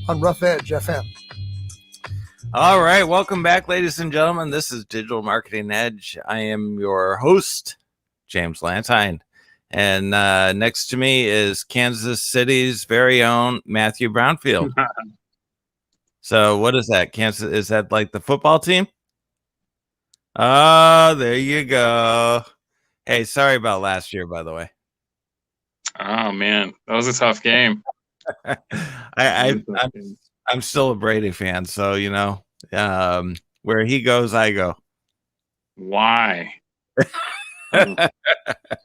on Rough Edge FM. All right, welcome back, ladies and gentlemen. This is Digital Marketing Edge. I am your host, James Lantine, and next to me is Kansas City's very own Matthew Brownfield. So, what is that? Kansas? Is that like the football team? Oh, there you go. Hey, sorry about last year, by the way. Oh man, that was a tough game. I'm still a Brady fan, so you know, where he goes, I go. Why? Too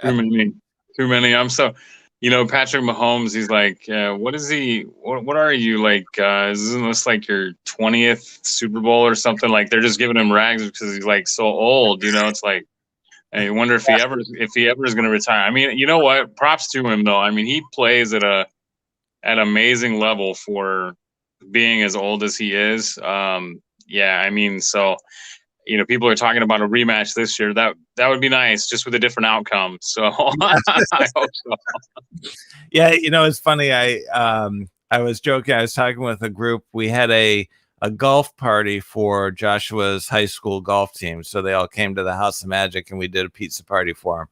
many. I'm so, Patrick Mahomes. He's like, what is he? What are you like? Isn't this like your 20th Super Bowl or something? Like they're just giving him rags because he's like so old. It's like, I wonder if he ever is going to retire. I mean, you know what? Props to him though. I mean, he plays at an amazing level for being as old as he is. Yeah, I mean, so people are talking about a rematch this year. That would be nice, just with a different outcome. So I hope so. Yeah, it's funny. I was joking. I was talking with a group. We had a golf party for Joshua's high school golf team. So they all came to the House of Magic and we did a pizza party for them.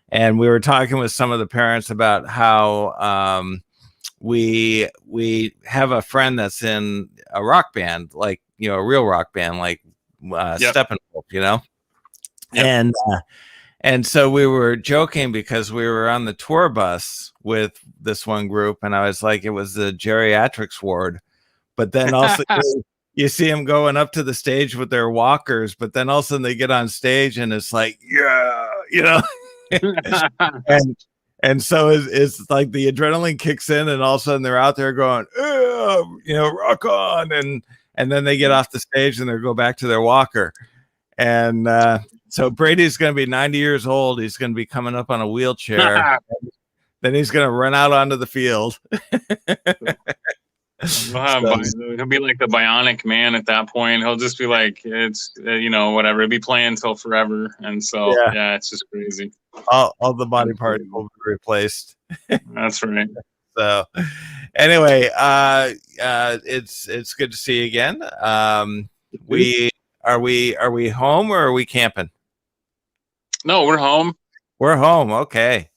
And we were talking with some of the parents about how we have a friend that's in a rock band, like, a real rock band, like Steppenwolf, Yep. And so we were joking because we were on the tour bus with this one group, and I was like, it was the geriatrics ward. But then also you see them going up to the stage with their walkers, but then all of a sudden they get on stage and it's like, yeah, and so it's like the adrenaline kicks in, and all of a sudden they're out there going, rock on, and then they get off the stage and they go back to their walker. And so Brady's going to be 90 years old. He's going to be coming up on a wheelchair. Then he's going to run out onto the field. He'll be like the Bionic Man at that point. He'll just be like, it's, whatever. He'll be playing until forever. And so, yeah, it's just crazy. All the body parts will be replaced. That's right. So anyway, it's good to see you again. Are we home or are we camping? No, we're home. We're home. Okay.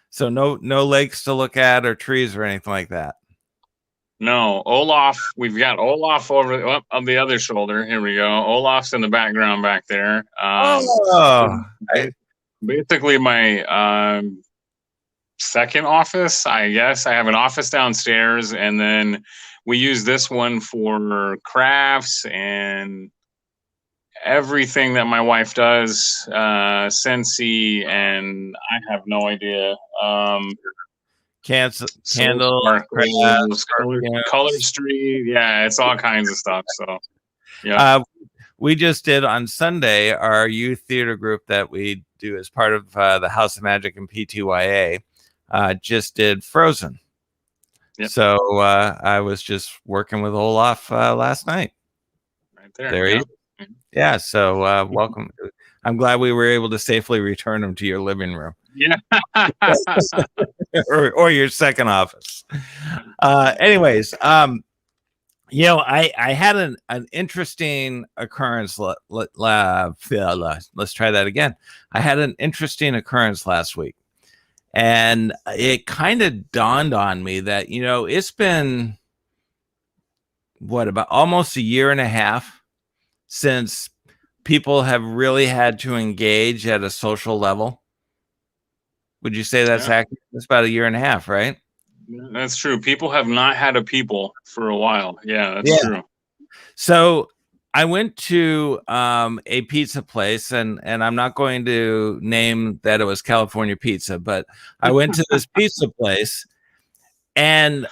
So no lakes to look at or trees or anything like that. No, Olaf. We've got Olaf over on the other shoulder. Here we go. Olaf's in the background back there. Basically, my second office, I guess. I have an office downstairs, and then we use this one for crafts and everything that my wife does, Scentsy, and I have no idea. Candles, color street, yeah, it's all kinds of stuff. So, yeah, we just did on Sunday our youth theater group that we do as part of the House of Magic and PTYA. Just did Frozen. Yep. So I was just working with Olaf last night. Right there. There you go. Yeah. So welcome. I'm glad we were able to safely return him to your living room. Yeah. or your second office. Anyways, I had an interesting occurrence. Let's try that again. I had an interesting occurrence last week, and it kind of dawned on me that, it's been about almost a year and a half since people have really had to engage at a social level. Would you say that's accurate? It's about a year and a half, right? That's true. People have not had a people for a while. Yeah, that's true. So I went to a pizza place, and I'm not going to name that it was California Pizza, but I went to this pizza place, and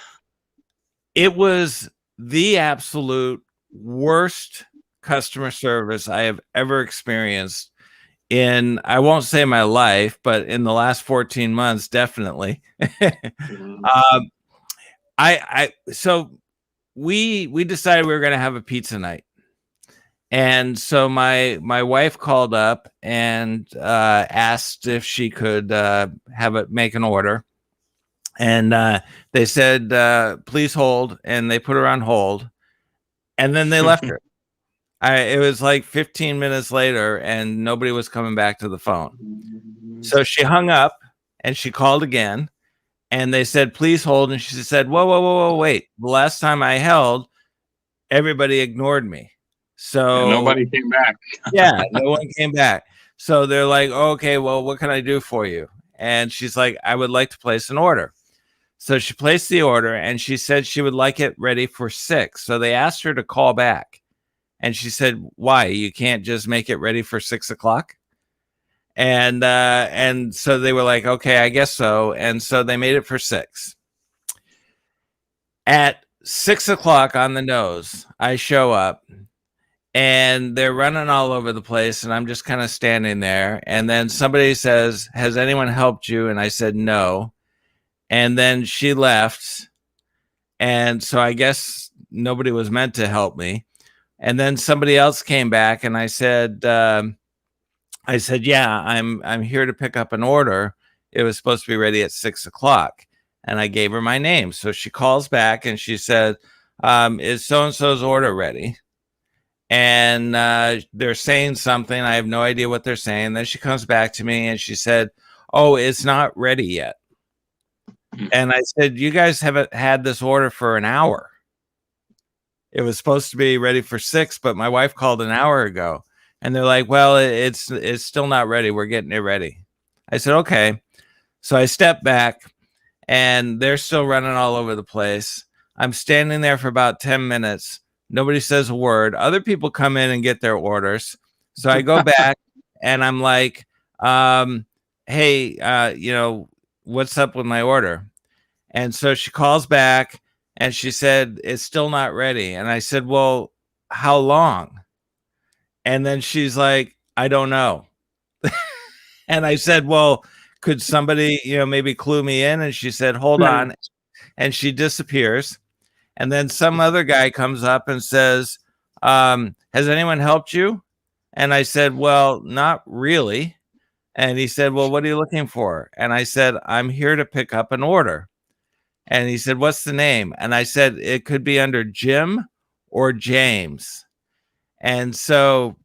it was the absolute worst customer service I have ever experienced in, I won't say my life, but in the last 14 months, definitely. So we decided we were going to have a pizza night. And so my wife called up and asked if she could make an order. And they said, please hold. And they put her on hold. And then they left her. It was like 15 minutes later, and nobody was coming back to the phone. So she hung up, and she called again. And they said, please hold. And she said, whoa, wait. The last time I held, everybody ignored me. So and nobody came back. Yeah, no one came back. So they're like, okay, well, what can I do for you? And she's like, I would like to place an order. So she placed the order, and she said she would like it ready for 6. So they asked her to call back. And she said, why? You can't just make it ready for 6 o'clock? And so they were like, okay, I guess so. And so they made it for 6. At 6 o'clock on the nose, I show up, and they're running all over the place, and I'm just kind of standing there. And then somebody says, has anyone helped you? And I said, no. And then she left. And so I guess nobody was meant to help me. And then somebody else came back, and I said, yeah, I'm here to pick up an order. It was supposed to be ready at 6 o'clock. And I gave her my name. So she calls back, and she said, is so-and-so's order ready? And they're saying something. I have no idea what they're saying. Then she comes back to me, and she said, oh, it's not ready yet. And I said, you guys haven't had this order for an hour. It was supposed to be ready for 6, but my wife called an hour ago. And they're like, well, it's still not ready. We're getting it ready. I said, okay. So I stepped back, and they're still running all over the place. I'm standing there for about 10 minutes. Nobody says a word. Other people come in and get their orders. So I go back, and I'm like, hey, what's up with my order? And so she calls back, and she said, it's still not ready. And I said, well, how long? And then she's like, I don't know. And I said, well, could somebody, maybe clue me in? And she said, hold on. And she disappears. And then some other guy comes up and says, has anyone helped you? And I said, well, not really. And he said, well, what are you looking for? And I said, I'm here to pick up an order. And he said, what's the name? And I said, it could be under Jim or James. And so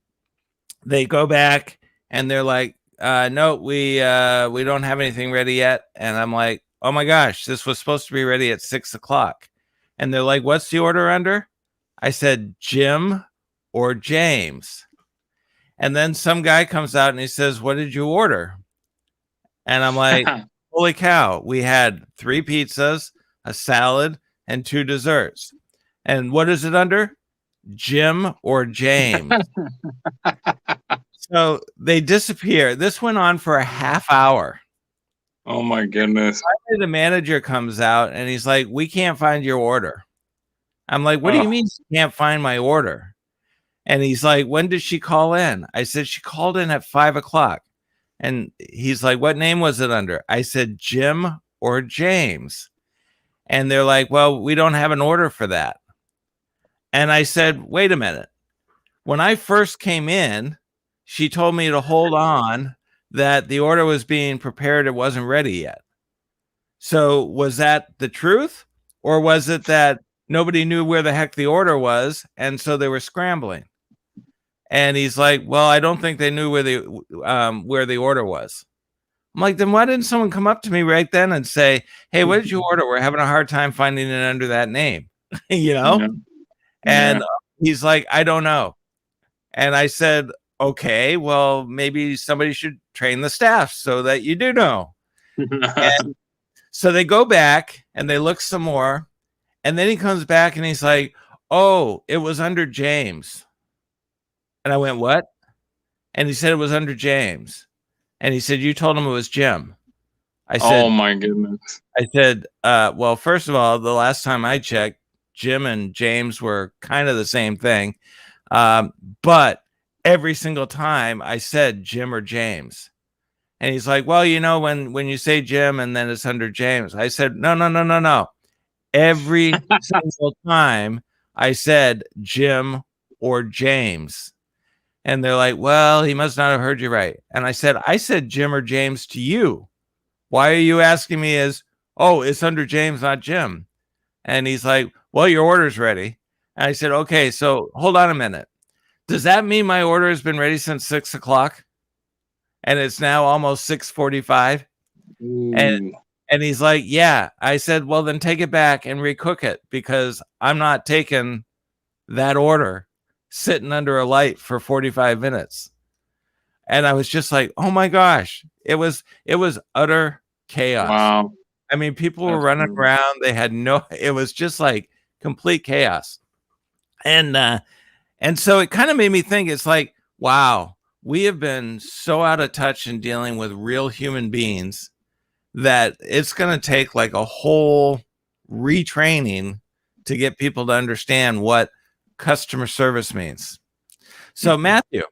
they go back, and they're like, no, we don't have anything ready yet. And I'm like, oh my gosh, this was supposed to be ready at 6 o'clock. And they're like, what's the order under? I said, Jim or James. And then some guy comes out, and he says, what did you order? And I'm like, holy cow, we had 3 pizzas, a salad, and 2 desserts. And what is it under? Jim or James. So they disappear. This went on for a half hour. Oh my goodness. Finally, the manager comes out, and he's like, we can't find your order. I'm like, what do you mean you can't find my order? And he's like, when did she call in? I said, she called in at 5 o'clock. And he's like, what name was it under? I said, Jim or James. And they're like, well, we don't have an order for that. And I said, wait a minute. When I first came in, she told me to hold on, that the order was being prepared. It wasn't ready yet. So was that the truth? Or was it that nobody knew where the heck the order was, and so they were scrambling? And he's like, well, I don't think they knew where the order was. I'm like, then why didn't someone come up to me right then and say, hey, what did you order? We're having a hard time finding it under that name, Yeah. And he's like, I don't know. And I said, okay, well, maybe somebody should train the staff so that you do know. And so they go back, and they look some more. And then he comes back, and he's like, oh, it was under James. And I went, what? And he said it was under James. And he said, you told him it was Jim. I said, oh my goodness. I said, well, first of all, the last time I checked, Jim and James were kind of the same thing. But every single time I said Jim or James. And he's like, well, when you say Jim and then it's under James. I said, no. Every single time I said Jim or James. And they're like, well, he must not have heard you right. And I said Jim or James to you. Why are you asking me as oh, it's under James, not Jim. And he's like, well, your order's ready. And I said, okay, so hold on a minute. Does that mean my order has been ready since 6 o'clock? And it's now almost 6:45? And and he's like, yeah. I said, well, then take it back and recook it, because I'm not taking that order sitting under a light for 45 minutes. And I was just like, oh my gosh, it was utter chaos. Wow. I mean, people were That's running brutal. around. They had it was just like complete chaos. And so it kind of made me think, it's like, wow, we have been so out of touch in dealing with real human beings that it's going to take like a whole retraining to get people to understand what customer service means. So, Matthew,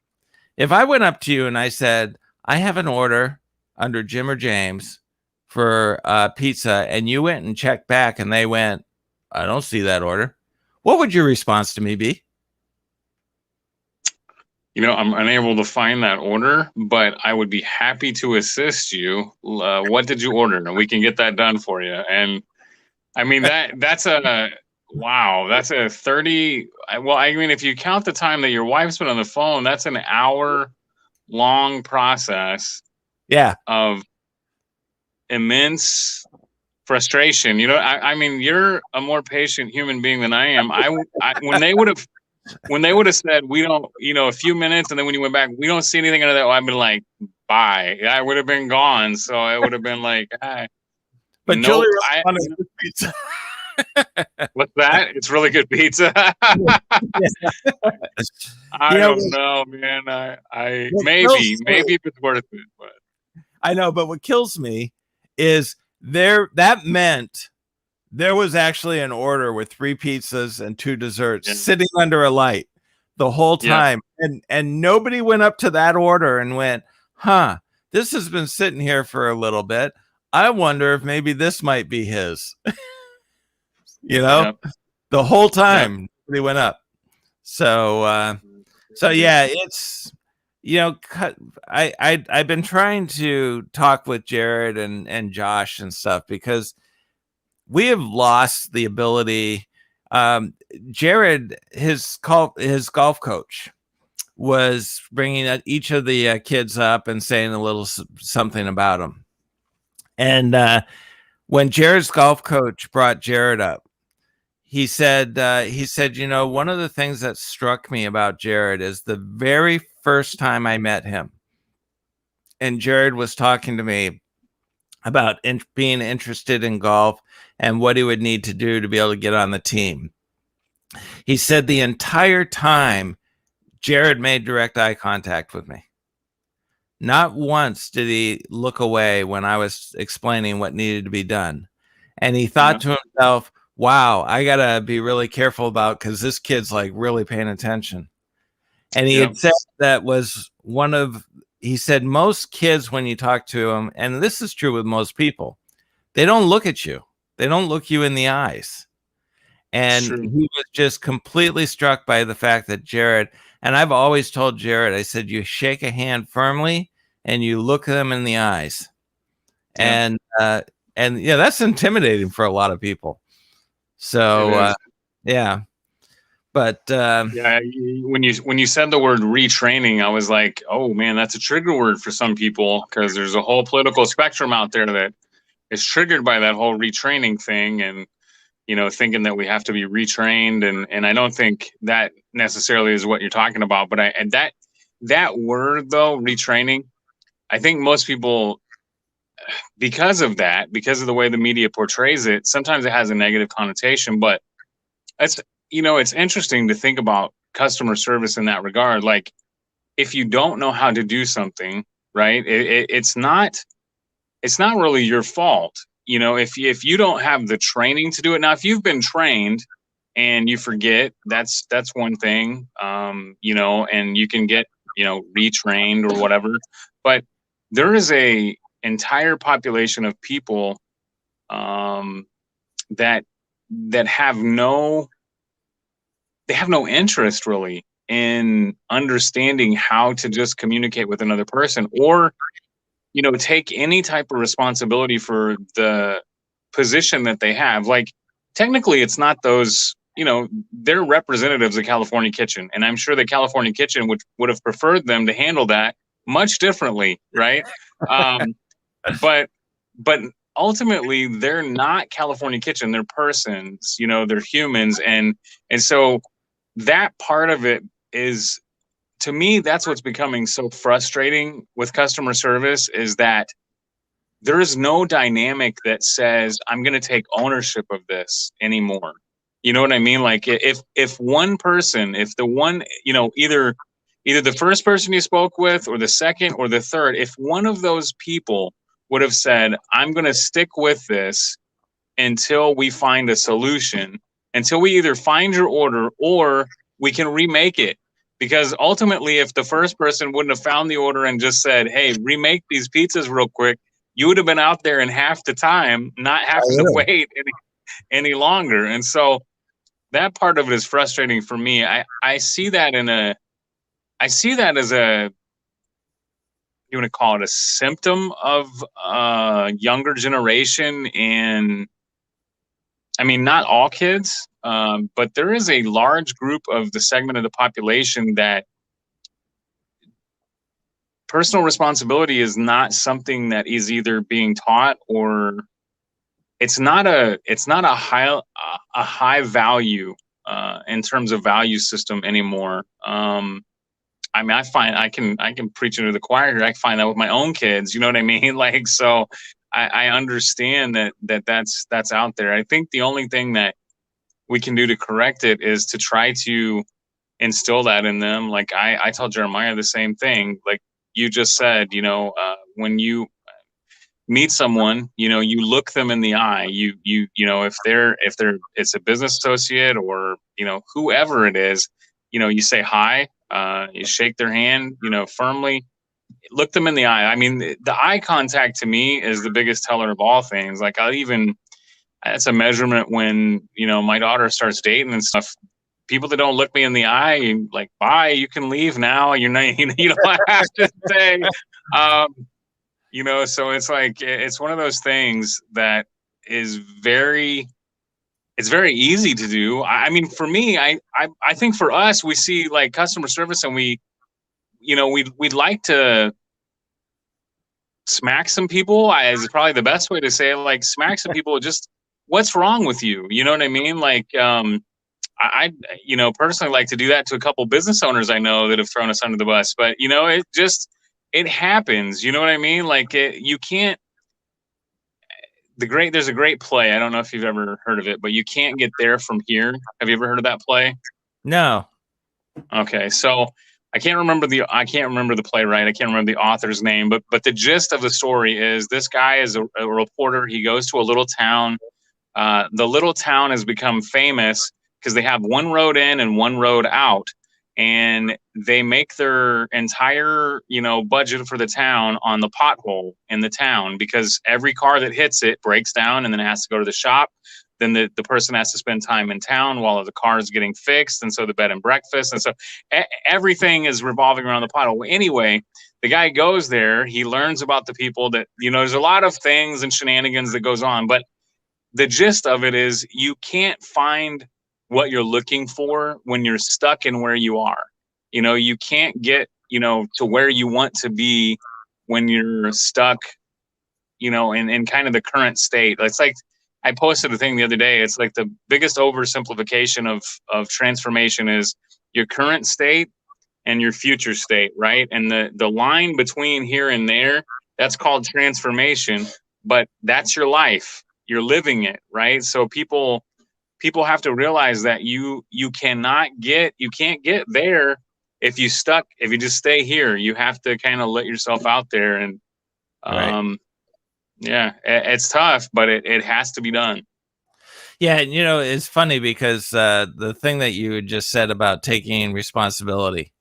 if I went up to you and I said, I have an order under Jim or James for pizza, and you went and checked back and they went, I don't see that order, what would your response to me be? I'm unable to find that order, but I would be happy to assist you. What did you order? And we can get that done for you. And I mean, that's a wow. That's a 30. Well, I mean, if you count the time that your wife's been on the phone, that's an hour-long process. Yeah. Of immense frustration. I mean, you're a more patient human being than I am. When they would have said, we don't, a few minutes, and then when you went back, we don't see anything under that, I've been like, bye. I would have been gone. So I would have been like, but nope, Julie wanted pizza. What's that? It's really good pizza. I don't know, man. I maybe if it's worth it, but I know. But what kills me is that meant there was actually an order with 3 pizzas and 2 desserts sitting under a light the whole time. And nobody went up to that order and went, huh, this has been sitting here for a little bit. I wonder if maybe this might be his. The whole time they went up. So yeah, it's, I've been trying to talk with Jared and Josh and stuff, because we have lost the ability. Jared, his golf coach, was bringing each of the kids up and saying a little something about them. And when Jared's golf coach brought Jared up, he said, one of the things that struck me about Jared is the very first time I met him, and Jared was talking to me about being interested in golf and what he would need to do to be able to get on the team. He said the entire time Jared made direct eye contact with me. Not once did he look away when I was explaining what needed to be done. And he thought to himself, wow, I got to be really careful about, because this kid's like really paying attention. And he had said that was he said most kids, when you talk to them, and this is true with most people, they don't look at you. They don't look you in the eyes. And he was just completely struck by the fact that Jared, and I've always told Jared, I said, you shake a hand firmly and you look them in the eyes. And that's intimidating for a lot of people. So, but when you said the word retraining, I was like, oh man, that's a trigger word for some people, because there's a whole political spectrum out there that is triggered by that whole retraining thing, and thinking that we have to be retrained, and I don't think that necessarily is what you're talking about. But that word though, retraining, I think most people, because of the way the media portrays it, sometimes it has a negative connotation. But it's interesting to think about customer service in that regard. Like, if you don't know how to do something, right, it's not really your fault. If you don't have the training to do it. Now, if you've been trained and you forget, that's one thing, and you can get, retrained or whatever. But there is a entire population of people that have no interest really in understanding how to just communicate with another person, or take any type of responsibility for the position that they have. Like, technically, it's not those, they're representatives of California Kitchen. And I'm sure that California Kitchen would have preferred them to handle that much differently, right? But ultimately, they're not California Kitchen. They're persons, they're humans. And so that part of it is, to me, that's what's becoming so frustrating with customer service, is that there is no dynamic that says, I'm going to take ownership of this anymore. You know what I mean? Like, if one person, if the one, either the first person you spoke with or the second or the third, if one of those people would have said, I'm going to stick with this until we find a solution, until we either find your order or we can remake it. Because ultimately, if the first person wouldn't have found the order and just said, hey, remake these pizzas real quick, you would have been out there in half the time, not having to wait any longer. And so that part of it is frustrating for me. I see that as a, you want to call it a symptom of younger generation. And I mean, not all kids, but there is a large group of the segment of the population that personal responsibility is not something that is either being taught, or it's not a high value in terms of value system anymore. I mean, I find I can preach into the choir here. I find that with my own kids, you know what I mean? Like, so I understand that's out there. I think the only thing that we can do to correct it is to try to instill that in them. Like, I tell Jeremiah the same thing. Like you just said, when you meet someone, you look them in the eye. You if it's a business associate or whoever it is, you say hi, you shake their hand, firmly. Look them in the eye. I mean, the eye contact to me is the biggest teller of all things. Like, that's a measurement when, my daughter starts dating and stuff. People that don't look me in the eye, like, bye, you can leave now. You're not, you don't have to stay. So it's like, it's one of those things that is it's very easy to do. I mean, for me, I think for us, we see like customer service and we'd like to smack some people, is probably the best way to say it. Like, smack some people, just what's wrong with you? You know what I mean? Like, I personally like to do that to a couple business owners I know that have thrown us under the bus, but it happens. You know what I mean? Like, you can't, there's a great play. I don't know if you've ever heard of it, but You Can't Get There From Here. Have you ever heard of that play? No. Okay. So I can't remember the playwright. I can't remember the author's name, but the gist of the story is this guy is a reporter. He goes to a little town. The little town has become famous because they have one road in and one road out, and they make their entire, budget for the town on the pothole in the town, because every car that hits it breaks down and then it has to go to the shop. Then the person has to spend time in town while the car is getting fixed. And so the bed and breakfast. And so everything is revolving around the pothole. Anyway, the guy goes there. He learns about the people that, there's a lot of things and shenanigans that goes on. But the gist of it is, you can't find what you're looking for when you're stuck in where you are. You can't get, to where you want to be when you're stuck, in kind of the current state. It's like, I posted a thing the other day. It's like the biggest oversimplification of transformation is your current state and your future state, right? And the line between here and there, that's called transformation, but that's your life. You're living it, right? So people have to realize that you can't get there if you just stay here. You have to kind of let yourself out there, and Right. yeah, it's tough, but it has to be done. Yeah, it's funny because the thing that you just said about taking responsibility.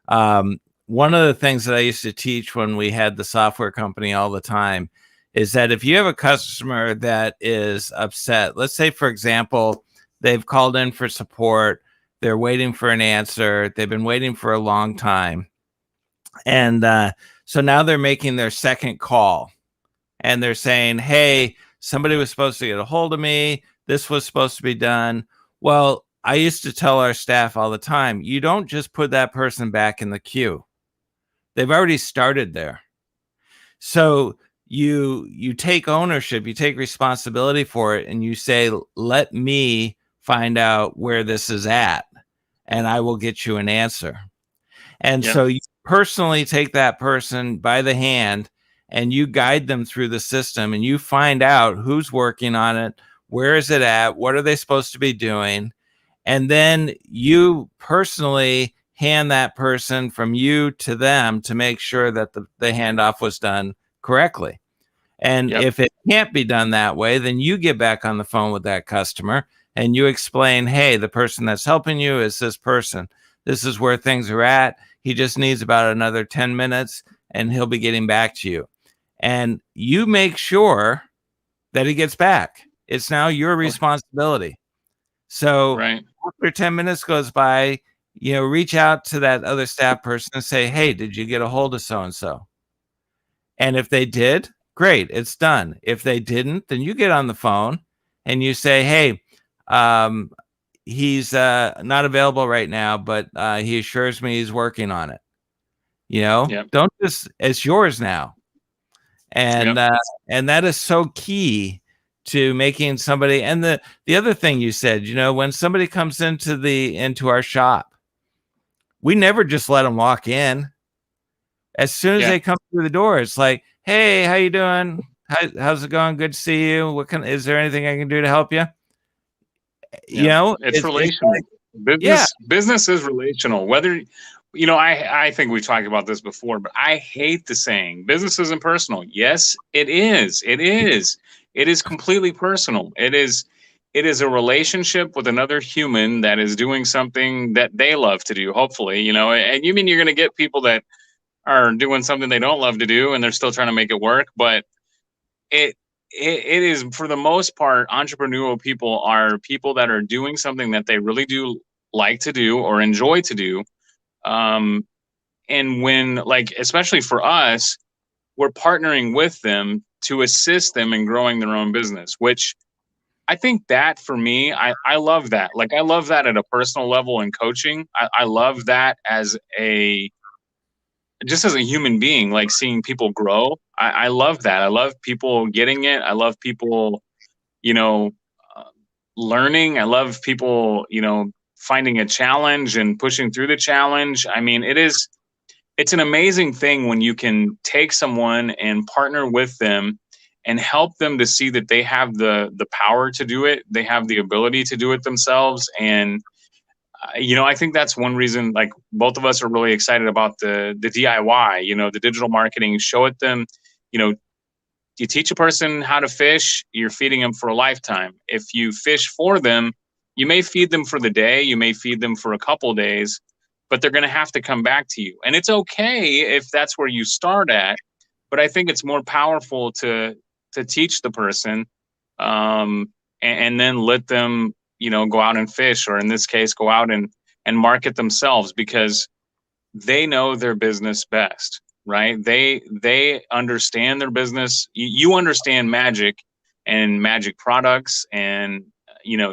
One of the things that I used to teach when we had the software company all the time is that if you have a customer that is upset, let's say, for example, they've called in for support, they're waiting for an answer, they've been waiting for a long time, and so now they're making their second call, and they're saying, hey, somebody was supposed to get a hold of me. This was supposed to be done. Well, I used to tell our staff all the time, you don't just put that person back in the queue. They've already started there. So you take ownership, you take responsibility for it, and you say, let me find out where this is at, and I will get you an answer. And so you personally take that person by the hand and you guide them through the system, and you find out who's working on it, where is it at, what are they supposed to be doing, and then you personally hand that person from you to them to make sure that the handoff was done correctly. And if it can't be done that way, then you get back on the phone with that customer and you explain, hey, the person that's helping you is this person. This is where things are at. He just needs about another 10 minutes and he'll be getting back to you. And you make sure that he gets back. It's now your responsibility. So after 10 minutes goes by, reach out to that other staff person and say, hey, did you get a hold of so-and-so? And if they did, great, it's done. If they didn't, then you get on the phone and you say, hey, he's not available right now, but he assures me he's working on it. Don't just, it's yours now. And and that is so key to making somebody. And the other thing you said, when somebody comes into our shop, we never just let them walk in. As soon as they come through the door, it's like, hey, how you doing? How's it going? Good to see you. Is there anything I can do to help you? It's relational. Business is relational. Whether, I think we talked about this before, but I hate the saying business isn't personal. Yes, it is. It is. It is completely personal. It is a relationship with another human that is doing something that they love to do, hopefully, and you mean you're going to get people that are doing something they don't love to do and they're still trying to make it work. But it is, for the most part, entrepreneurial people are people that are doing something that they really do like to do or enjoy to do. And when, especially for us, we're partnering with them to assist them in growing their own business, which I think that for me, I love that. I love that at a personal level in coaching. I love that just as a human being, seeing people grow. I love that. I love people getting it. I love people, learning. I love people, finding a challenge and pushing through the challenge. I mean, it's an amazing thing when you can take someone and partner with them and help them to see that they have the power to do it. They have the ability to do it themselves. And I think that's one reason, both of us are really excited about the DIY, the digital marketing. Show it them, you teach a person how to fish, you're feeding them for a lifetime. If you fish for them, you may feed them for the day, you may feed them for a couple days, but they're going to have to come back to you. And it's okay if that's where you start at, but I think it's more powerful to teach the person and then let them go out and fish, or in this case, go out and market themselves, because they know their business best, right? They understand their business. You understand magic and magic products and,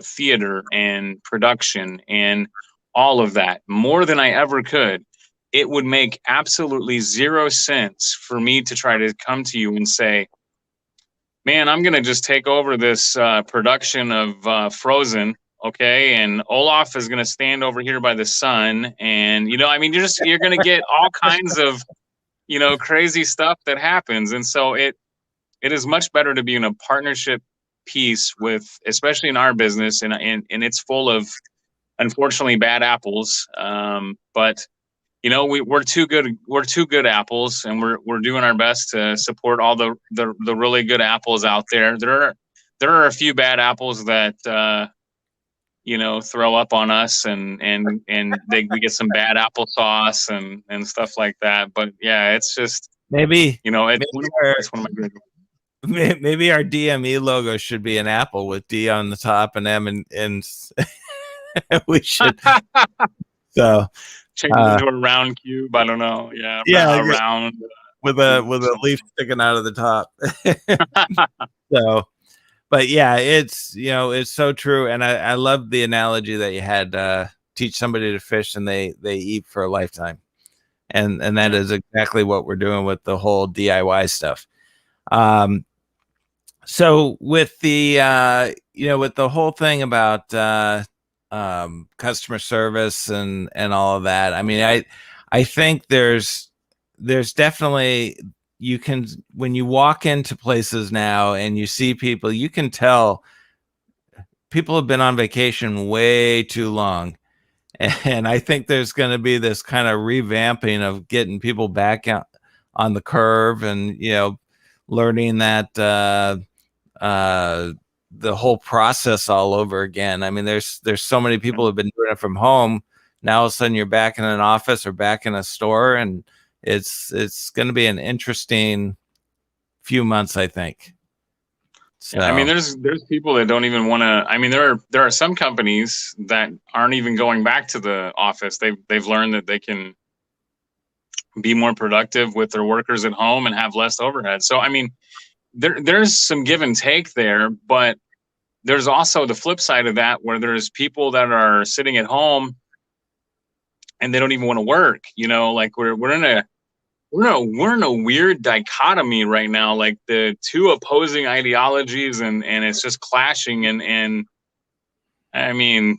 theater and production and all of that more than I ever could. It would make absolutely zero sense for me to try to come to you and say, man, I'm going to just take over this production of Frozen. Okay. And Olaf is going to stand over here by the sun. And, you're going to get all kinds of, crazy stuff that happens. And so it is much better to be in a partnership piece with, especially in our business. And it's full of, unfortunately, bad apples. But we're two good apples, and we're doing our best to support all the really good apples out there. There are a few bad apples that throw up on us, and we get some bad applesauce and stuff like that. But yeah, it's just it's one of my great. Maybe our DME logo should be an apple with D on the top and M and we should so change it to a round cube. I don't know. Round with a leaf sticking out of the top. So but yeah, it's, it's so true. And I love the analogy that you had, teach somebody to fish and they eat for a lifetime. And that Yeah. is exactly what we're doing with the whole DIY stuff. So with the, with the whole thing about, customer service and all of that, I mean, I think there's definitely, you can, when you walk into places now and you see people, you can tell people have been on vacation way too long. And I think there's going to be this kind of revamping of getting people back out on the curve, and learning that the whole process all over again. I mean, there's so many people who have been doing it from home. Now all of a sudden you're back in an office or back in a store, and it's going to be an interesting few months, I think. So, I mean, there's people that don't even want to. I mean, there are some companies that aren't even going back to the office. They've learned that they can be more productive with their workers at home and have less overhead. So, I mean, there's some give and take there, but there's also the flip side of that, where there's people that are sitting at home and they don't even want to work. Like we're in a weird dichotomy right now, like the two opposing ideologies, and it's just clashing, and I mean,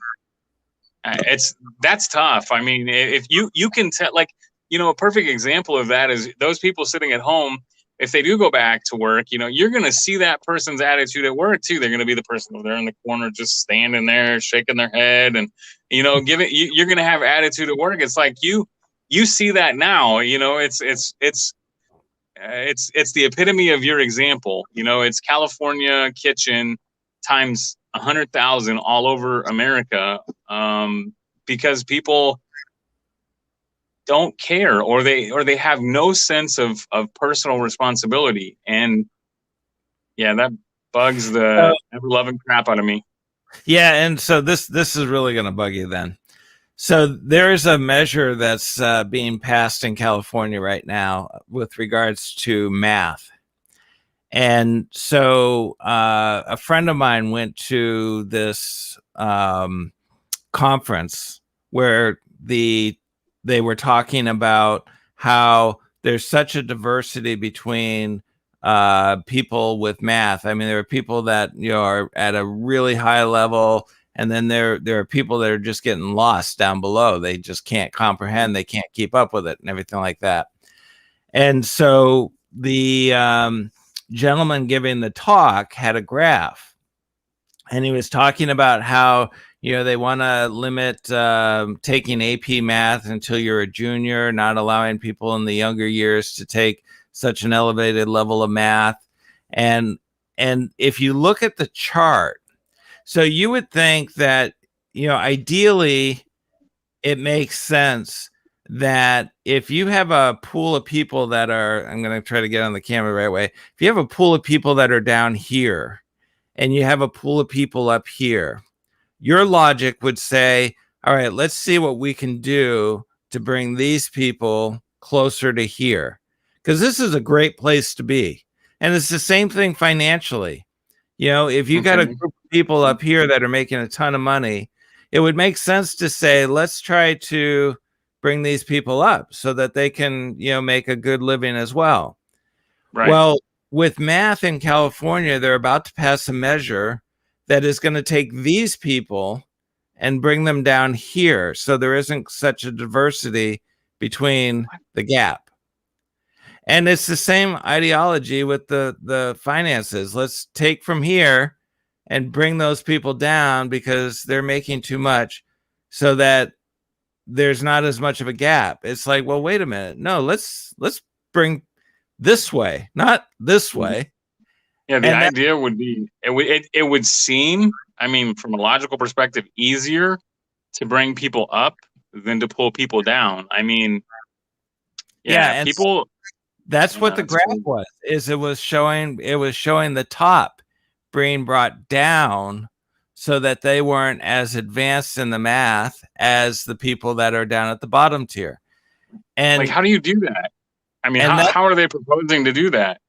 that's tough. I mean, if you can tell, like, a perfect example of that is those people sitting at home. If they do go back to work, you're going to see that person's attitude at work too. They're going to be the person over there in the corner, just standing there, shaking their head, and you're going to have attitude at work. It's like you see that now. It's the epitome of your example. It's California kitchen times 100,000 all over America, because people don't care, or they have no sense of personal responsibility. And yeah, that bugs the ever-loving crap out of me. Yeah, and so this is really going to bug you then. So there's a measure that's being passed in California right now with regards to math. And so a friend of mine went to this conference where they were talking about how there's such a diversity between people with math. I mean, there are people that are at a really high level, and then there are people that are just getting lost down below. They just can't comprehend, they can't keep up with it, and everything like that. And so the gentleman giving the talk had a graph, and he was talking about how they want to limit taking AP math until you're a junior, not allowing people in the younger years to take such an elevated level of math. And if you look at the chart, so you would think that, ideally it makes sense that if you have a pool of people that are, I'm going to try to get on the camera the right way. If you have a pool of people that are down here and you have a pool of people up here, your logic would say, all right, let's see what we can do to bring these people closer to here, because this is a great place to be. And it's the same thing financially. If you got a group of people up here that are making a ton of money, it would make sense to say, let's try to bring these people up so that they can, make a good living as well. Right. Well, with math in California, they're about to pass a measure that is going to take these people and bring them down here, so there isn't such a diversity between the gap. And it's the same ideology with the finances. Let's take from here and bring those people down because they're making too much, so that there's not as much of a gap. It's like, well, wait a minute. No, let's bring this way, not this way. Yeah, the idea would be, it would seem, I mean, from a logical perspective, easier to bring people up than to pull people down. I mean, yeah, people. That's what the graph was. It was showing the top being brought down so that they weren't as advanced in the math as the people that are down at the bottom tier. And like, how do you do that? I mean, how are they proposing to do that?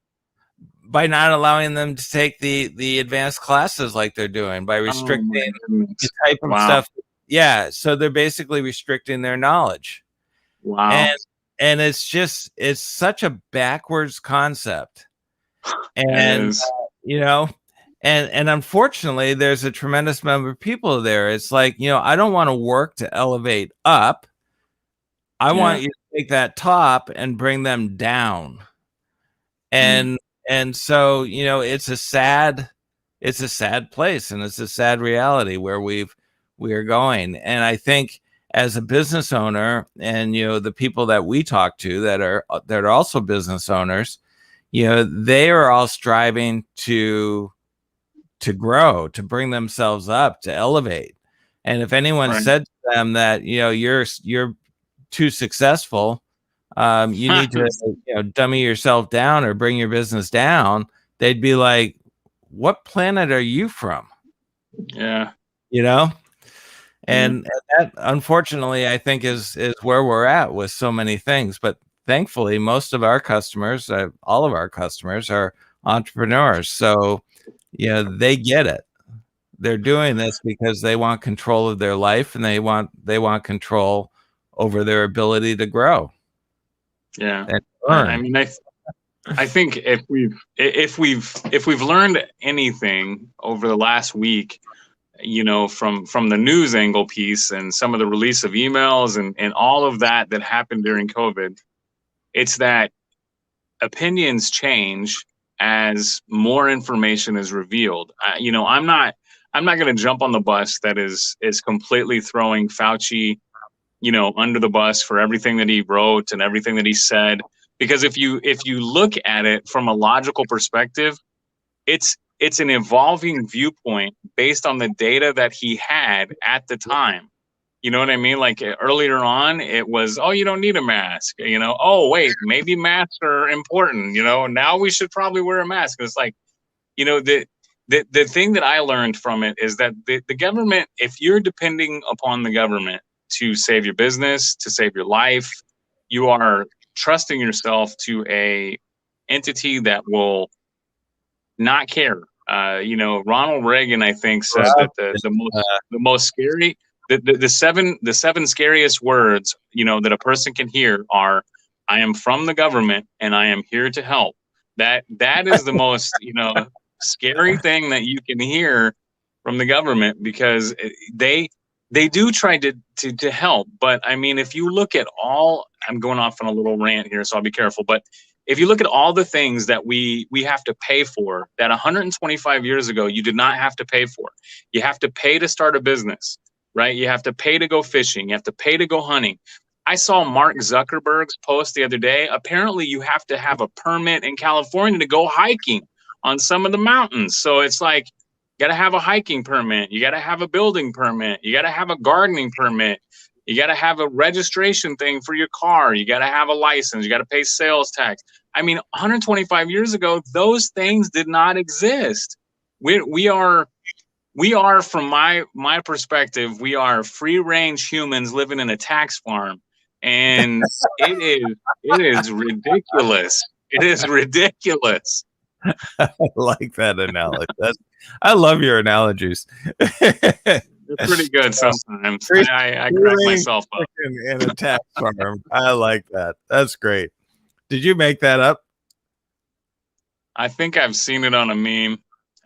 by not allowing them to take the advanced classes like they're doing, by Oh my restricting the goodness. type of Wow. stuff. Yeah, so they're basically restricting their knowledge. Wow. And it's such a backwards concept. It And is. you know, and unfortunately there's a tremendous number of people there. It's like, I don't want to work to elevate up. I want Yeah. you to take that top and bring them down. Mm. And so, it's a sad place, and it's a sad reality where we are going. And I think as a business owner, and the people that we talk to that are also business owners, they are all striving to grow, to bring themselves up, to elevate. And if anyone Right. said to them that you're too successful, you need to dummy yourself down or bring your business down, they'd be like, what planet are you from? Yeah. And that, unfortunately, I think is where we're at with so many things. But thankfully, most of our customers, all of our customers, are entrepreneurs, so they get it. They're doing this because they want control of their life, and they want control over their ability to grow Yeah. and I learn. mean, I think if we've learned anything over the last week, from the news angle piece and some of the release of emails and all of that happened during COVID, it's that opinions change as more information is revealed. I'm not going to jump on the bus that is completely throwing Fauci, under the bus for everything that he wrote and everything that he said. Because if you look at it from a logical perspective, it's an evolving viewpoint based on the data that he had at the time. You know what I mean? Like earlier on, it was, oh, you don't need a mask. Oh, wait, maybe masks are important. Now we should probably wear a mask. It's like, the thing that I learned from it is that the government, if you're depending upon the government to save your business, to save your life, you are trusting yourself to a entity that will not care. Ronald Reagan, I think, said that the most scary, the seven scariest words, that a person can hear are, "I am from the government and I am here to help." That is the most, scary thing that you can hear from the government, because they do try to help. But I mean, if you look at all, I'm going off on a little rant here, so I'll be careful. But if you look at all the things that we have to pay for, that 125 years ago you did not have to pay for. You have to pay to start a business, right? You have to pay to go fishing. You have to pay to go hunting. I saw Mark Zuckerberg's post the other day. Apparently, you have to have a permit in California to go hiking on some of the mountains. So it's like, you got to have a hiking permit. You got to have a building permit. You got to have a gardening permit. You got to have a registration thing for your car. You got to have a license. You got to pay sales tax. I mean, 125 years ago, those things did not exist. We are, from my perspective, we are free range humans living in a tax farm, and it is ridiculous. It is ridiculous. I like that analogy. I love your analogies. They're pretty good sometimes. I crack myself up. In a tax farm. I like that. That's great. Did you make that up? I think I've seen it on a meme.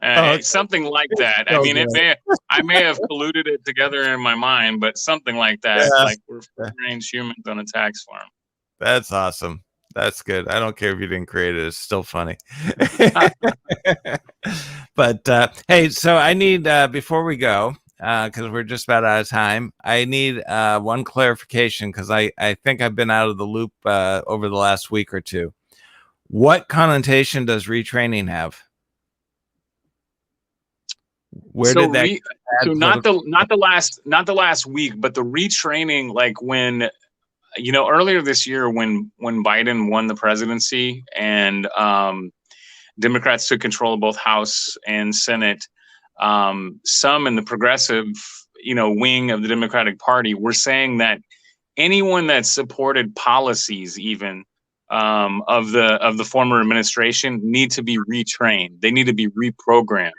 Okay. Something like that. I mean, I may have colluded it together in my mind, but something like that. Yeah. Like, we're free-range humans on a tax farm. That's awesome. That's good. I don't care if you didn't create it. It's still funny. But hey, so I need, before we go, because we're just about out of time, I need one clarification, because I think I've been out of the loop over the last week or two. What connotation does retraining have? Where did that? So not the last week, but the retraining, like when, earlier this year when Biden won the presidency and Democrats took control of both House and Senate, some in the progressive, wing of the Democratic Party were saying that anyone that supported policies even of the former administration need to be retrained. They need to be reprogrammed.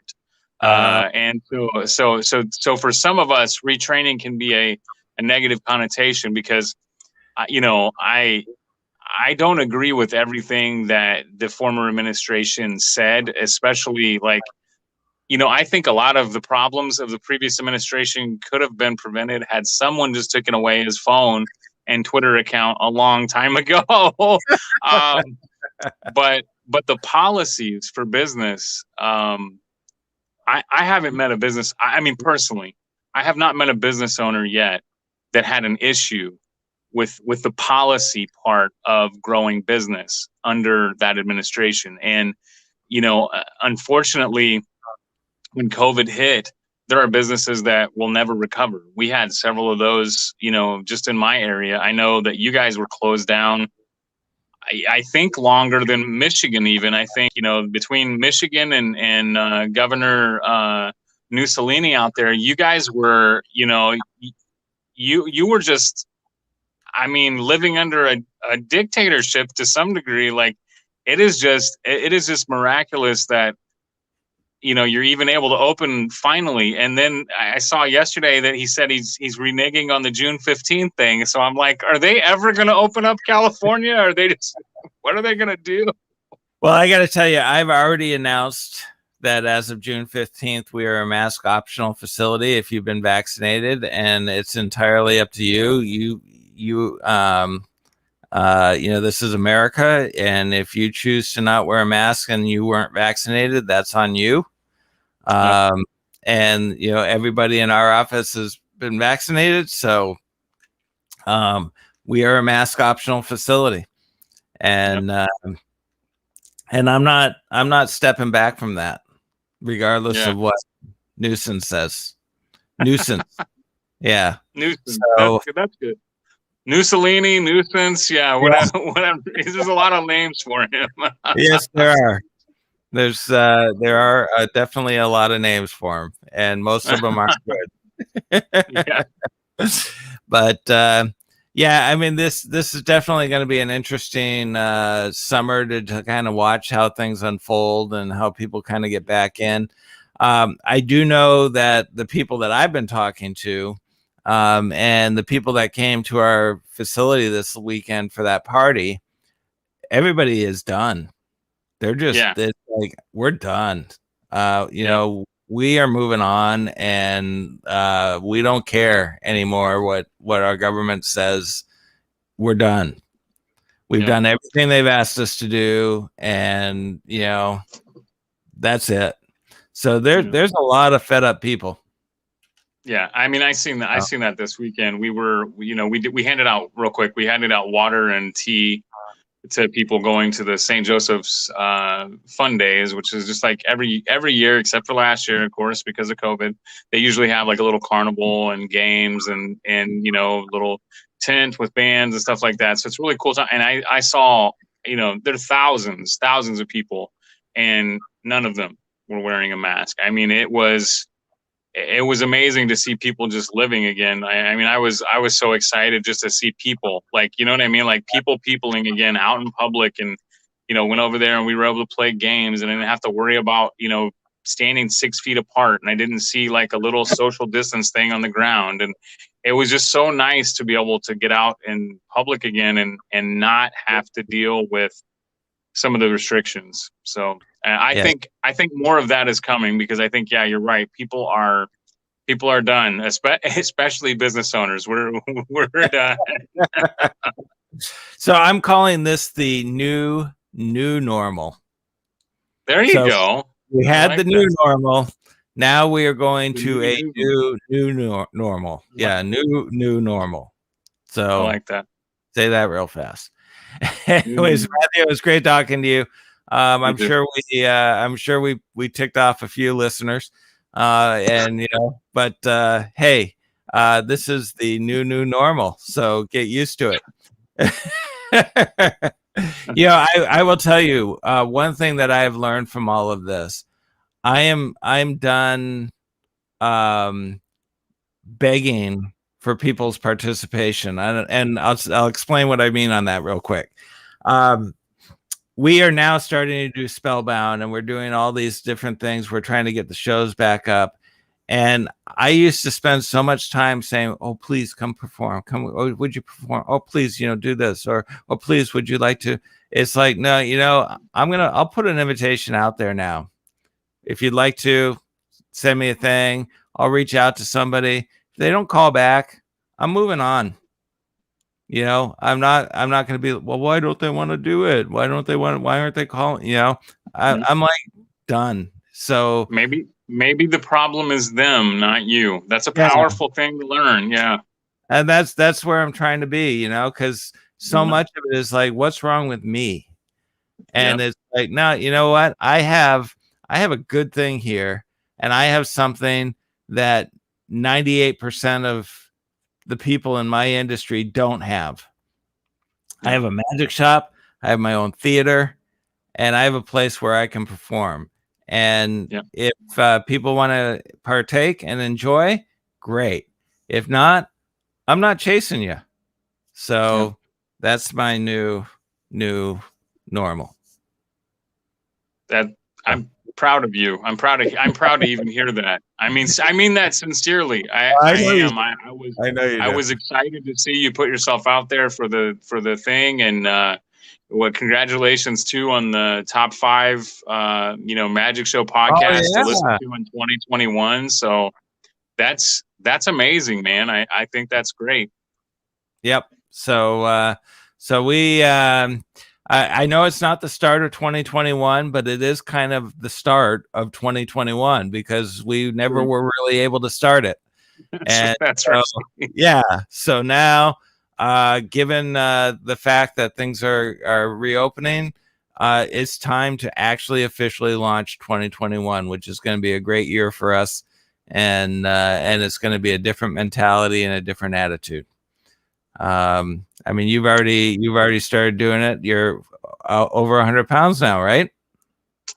And so for some of us, retraining can be a negative connotation because, I don't agree with everything that the former administration said, especially like, I think a lot of the problems of the previous administration could have been prevented had someone just taken away his phone and Twitter account a long time ago. But the policies for business, I haven't met a business. I mean, personally, I have not met a business owner yet that had an issue with the policy part of growing business under that administration. And unfortunately, when COVID hit, there are businesses that will never recover. We had several of those, just in my area. I know that you guys were closed down. I think longer than Michigan. Even I think between Michigan and Governor Mussolini out there, you guys were you were just, I mean, living under a dictatorship to some degree. Like it is just miraculous that you're even able to open finally. And then I saw yesterday that he said he's reneging on the June 15th thing. So I'm like, are they ever going to open up California? Or are they just, what are they going to do? Well, I got to tell you, I've already announced that as of June 15th, we are a mask optional facility if you've been vaccinated, and it's entirely up to you. This is America, and if you choose to not wear a mask and you weren't vaccinated, that's on you. And everybody in our office has been vaccinated, so we are a mask optional facility, and and I'm not stepping back from that, regardless of what Nuisance says. Nuisance, yeah. Nuisance, so, that's good. Mussolini, Nuisance, whatever. There's a lot of names for him. Yes, there are. There are definitely a lot of names for him, and most of them are good. But I mean, this is definitely going to be an interesting summer to kind of watch how things unfold and how people kind of get back in. I do know that the people that I've been talking to, and the people that came to our facility this weekend for that party, everybody is done. They're just it's like, we're done. We are moving on, and we don't care anymore what our government says. We're done. We've done everything they've asked us to do, and that's it. So there's a lot of fed up people. Yeah, I mean, I seen that this weekend. We handed out real quick. We handed out water and tea to people going to the St. Joseph's Fun Days, which is just like every year except for last year, of course, because of COVID. They usually have like a little carnival and games and little tent with bands and stuff like that. So it's really cool time. And I saw there are thousands of people, and none of them were wearing a mask. I mean, it was amazing to see people just living again. I mean, I was so excited just to see people, like, you know what I mean? Like peopling again out in public, and, went over there and we were able to play games and didn't have to worry about, standing 6 feet apart. And I didn't see like a little social distance thing on the ground. And it was just so nice to be able to get out in public again and not have to deal with some of the restrictions. So I think more of that is coming, because I think, you're right. People are done, especially business owners. We're done. So I'm calling this the new normal. There you go. We had the new normal. Now we are going to a new normal. Yeah, new normal. So I like that. Say that real fast. Anyways, Matthew, it was great talking to you. I'm sure we ticked off a few listeners, but hey, this is the new normal, so get used to it. I will tell you one thing that I have learned from all of this. I'm done begging for people's participation, and I'll explain what I mean on that real quick. We are now starting to do Spellbound, and we're doing all these different things. We're trying to get the shows back up. And I used to spend so much time saying, "Oh, please come perform. Come, oh, would you perform? Oh, please, do this, or oh, please, would you like to?" It's like, no, I'll put an invitation out there now. If you'd like to send me a thing, I'll reach out to somebody. If they don't call back, I'm moving on. I'm not going to be, well, why don't they want to do it? Why aren't they calling? I'm like, done. So maybe the problem is them, not you. That's a powerful thing to learn. Yeah. And that's where I'm trying to be, because so much of it is like, what's wrong with me? And it's like, no, you know what? I have a good thing here, and I have something that 98% of the people in my industry don't have. I have a magic shop, I have my own theater, and I have a place where I can perform. And if people want to partake and enjoy, great. If not, I'm not chasing you. So that's my new normal. That I'm proud of you. I'm proud to even hear that. I mean that sincerely. I am. I was excited to see you put yourself out there for the thing, and congratulations too on the top 5 Magic Show podcast to listen to in 2021. So that's amazing, man. I think that's great. Yep. So we I know it's not the start of 2021, but it is kind of the start of 2021 because we never were really able to start it. That's right. Yeah. So now, given the fact that things are reopening, it's time to actually officially launch 2021, which is going to be a great year for us, and it's going to be a different mentality and a different attitude. I mean, you've already started doing it. You're over 100 pounds now, right?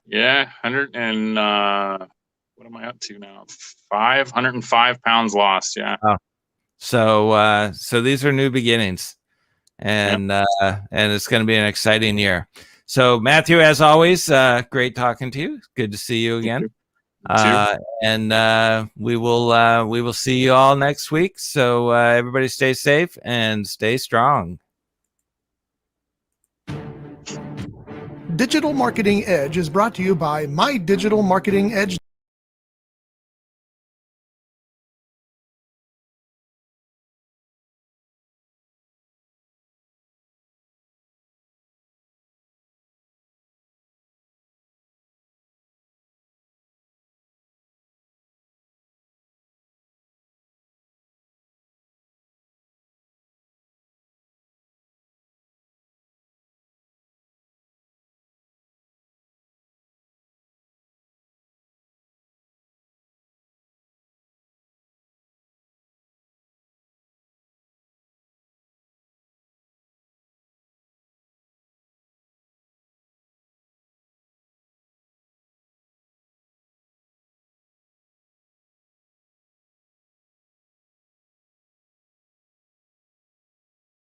Yeah, 100 and what am I up to now? 105 pounds lost. Yeah. Oh. So these are new beginnings, and it's going to be an exciting year. So Matthew, as always, great talking to you. Good to see you again. And we will see you all next week. So everybody stay safe and stay strong. Digital Marketing Edge is brought to you by My Digital Marketing Edge.